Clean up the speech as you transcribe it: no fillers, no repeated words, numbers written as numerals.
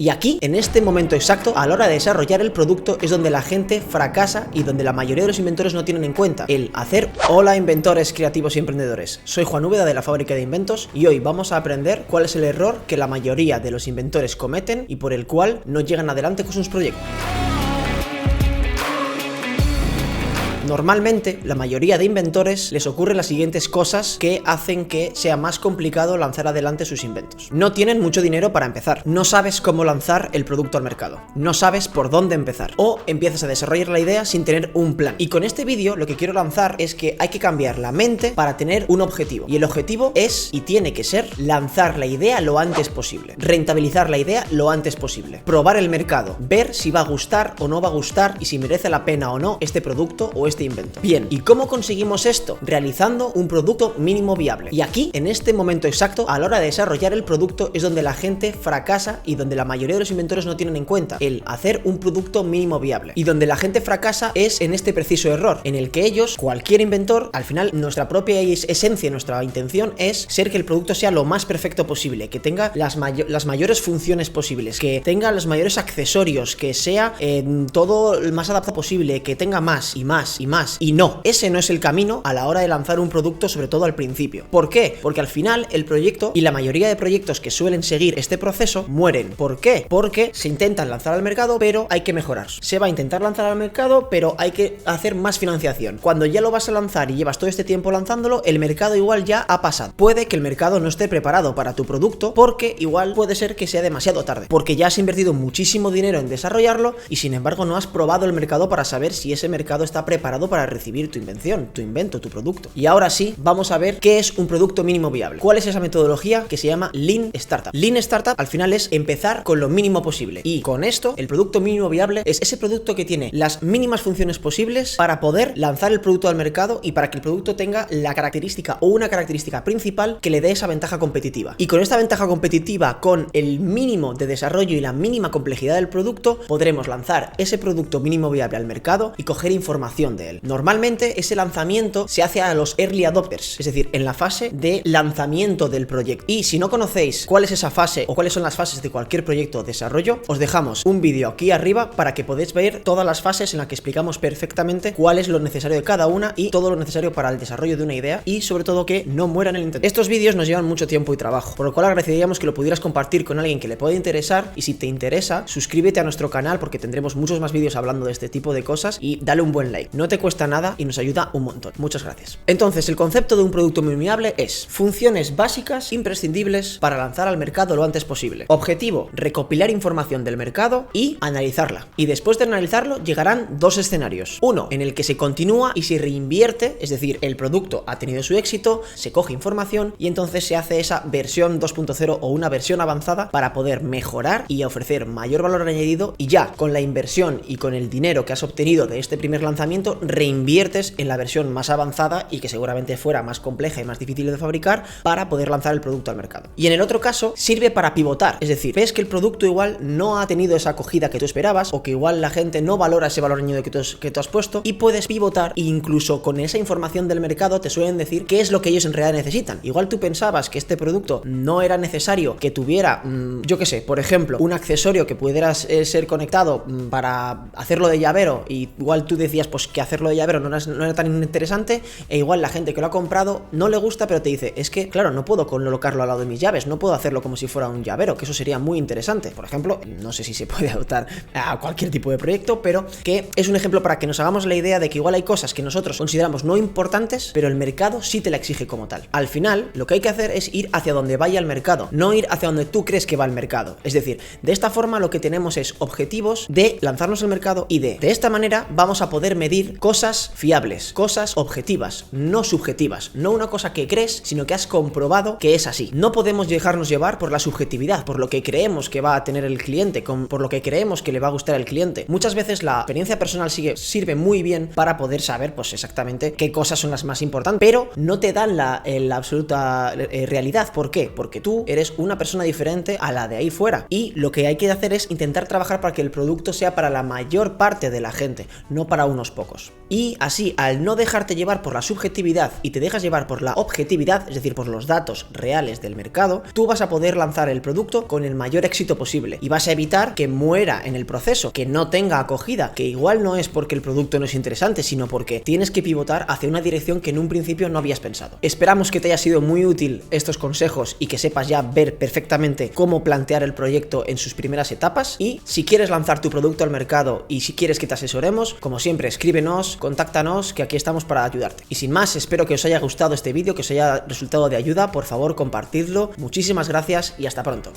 Y aquí, en este momento exacto, a la hora de desarrollar el producto, es donde la gente fracasa y donde la mayoría de los inventores no tienen en cuenta el hacer. Hola inventores, creativos y emprendedores, soy Juan Úbeda de la Fábrica de Inventos y hoy vamos a aprender cuál es el error que la mayoría de los inventores cometen y por el cual no llegan adelante con sus proyectos. Normalmente, la mayoría de inventores les ocurren las siguientes cosas que hacen que sea más complicado lanzar adelante sus inventos. No tienen mucho dinero para empezar, no sabes cómo lanzar el producto al mercado, no sabes por dónde empezar, o empiezas a desarrollar la idea sin tener un plan. Y con este vídeo lo que quiero lanzar es que hay que cambiar la mente para tener un objetivo. Y el objetivo es, y tiene que ser, lanzar la idea lo antes posible, rentabilizar la idea lo antes posible, probar el mercado, ver si va a gustar o no va a gustar y si merece la pena o no este producto o este invento. Bien, ¿y cómo conseguimos esto? Realizando un producto mínimo viable. Y aquí, en este momento exacto, a la hora de desarrollar el producto es donde la gente fracasa y donde la mayoría de los inventores no tienen en cuenta el hacer un producto mínimo viable. Y donde la gente fracasa es en este preciso error, en el que ellos, cualquier inventor, al final nuestra propia esencia, nuestra intención es ser que el producto sea lo más perfecto posible, que tenga las mayores funciones posibles, que tenga los mayores accesorios, que sea todo el más adaptado posible, que tenga más y más y más. Y no, ese no es el camino a la hora de lanzar un producto, sobre todo al principio. ¿Por qué? Porque al final el proyecto y la mayoría de proyectos que suelen seguir este proceso mueren. ¿Por qué? Porque se intentan lanzar al mercado, pero hay que mejorar. Se va a intentar lanzar al mercado, pero hay que hacer más financiación. Cuando ya lo vas a lanzar y llevas todo este tiempo lanzándolo, el mercado igual ya ha pasado. Puede que el mercado no esté preparado para tu producto, porque igual puede ser que sea demasiado tarde, porque ya has invertido muchísimo dinero en desarrollarlo y sin embargo no has probado el mercado para saber si ese mercado está preparado para recibir tu invención, tu invento, tu producto. Y ahora sí, vamos a ver qué es un producto mínimo viable. ¿Cuál es esa metodología que se llama Lean Startup? Lean Startup al final es empezar con lo mínimo posible. Y con esto, el producto mínimo viable es ese producto que tiene las mínimas funciones posibles para poder lanzar el producto al mercado y para que el producto tenga la característica o una característica principal que le dé esa ventaja competitiva. Y con esta ventaja competitiva, con el mínimo de desarrollo y la mínima complejidad del producto, podremos lanzar ese producto mínimo viable al mercado y coger información de él. Normalmente ese lanzamiento se hace a los early adopters, es decir, en la fase de lanzamiento del proyecto. Y si no conocéis cuál es esa fase o cuáles son las fases de cualquier proyecto o desarrollo, os dejamos un vídeo aquí arriba para que podáis ver todas las fases en las que explicamos perfectamente cuál es lo necesario de cada una y todo lo necesario para el desarrollo de una idea y sobre todo que no muera en el intento. Estos vídeos nos llevan mucho tiempo y trabajo, por lo cual agradeceríamos que lo pudieras compartir con alguien que le pueda interesar y si te interesa, suscríbete a nuestro canal porque tendremos muchos más vídeos hablando de este tipo de cosas y dale un buen like. No te cuesta nada y nos ayuda un montón. Muchas gracias. Entonces, el concepto de un producto mínimo viable es funciones básicas imprescindibles para lanzar al mercado lo antes posible. Objetivo, recopilar información del mercado y analizarla. Y después de analizarlo, llegarán dos escenarios. Uno, en el que se continúa y se reinvierte, es decir, el producto ha tenido su éxito, se coge información y entonces se hace esa versión 2.0 o una versión avanzada para poder mejorar y ofrecer mayor valor añadido y ya con la inversión y con el dinero que has obtenido de este primer lanzamiento, reinviertes en la versión más avanzada y que seguramente fuera más compleja y más difícil de fabricar para poder lanzar el producto al mercado. Y en el otro caso sirve para pivotar, es decir, ves que el producto igual no ha tenido esa acogida que tú esperabas o que igual la gente no valora ese valor añadido que tú has puesto y puedes pivotar e incluso con esa información del mercado te suelen decir qué es lo que ellos en realidad necesitan. Igual tú pensabas que este producto no era necesario que tuviera, yo qué sé, por ejemplo, un accesorio que pudieras ser conectado para hacerlo de llavero y igual tú decías pues que hacerlo de llavero no era tan interesante e igual la gente que lo ha comprado no le gusta pero te dice es que claro no puedo colocarlo al lado de mis llaves, no puedo hacerlo como si fuera un llavero, que eso sería muy interesante. Por ejemplo, no sé si se puede adaptar a cualquier tipo de proyecto, pero que es un ejemplo para que nos hagamos la idea de que igual hay cosas que nosotros consideramos no importantes pero el mercado sí te la exige como tal. Al final lo que hay que hacer es ir hacia donde vaya el mercado, no ir hacia donde tú crees que va el mercado. Es decir, de esta forma lo que tenemos es objetivos de lanzarnos al mercado y de esta manera vamos a poder medir cosas fiables, cosas objetivas, no subjetivas, no una cosa que crees, sino que has comprobado que es así. No podemos dejarnos llevar por la subjetividad, por lo que creemos que va a tener el cliente, por lo que creemos que le va a gustar al cliente. Muchas veces la experiencia personal sirve muy bien para poder saber pues exactamente qué cosas son las más importantes, pero no te dan la absoluta realidad. ¿Por qué? Porque tú eres una persona diferente a la de ahí fuera y lo que hay que hacer es intentar trabajar para que el producto sea para la mayor parte de la gente, no para unos pocos. resultados. Y así, al no dejarte llevar por la subjetividad y te dejas llevar por la objetividad, es decir, por los datos reales del mercado, tú vas a poder lanzar el producto con el mayor éxito posible y vas a evitar que muera en el proceso, que no tenga acogida, que igual no es porque el producto no es interesante, sino porque tienes que pivotar hacia una dirección que en un principio no habías pensado. Esperamos que te haya sido muy útil estos consejos y que sepas ya ver perfectamente cómo plantear el proyecto en sus primeras etapas. Y si quieres lanzar tu producto al mercado y si quieres que te asesoremos, como siempre, escríbenos, contáctanos, que aquí estamos para ayudarte. Y sin más, espero que os haya gustado este vídeo, que os haya resultado de ayuda. Por favor, compartidlo. Muchísimas gracias y hasta pronto.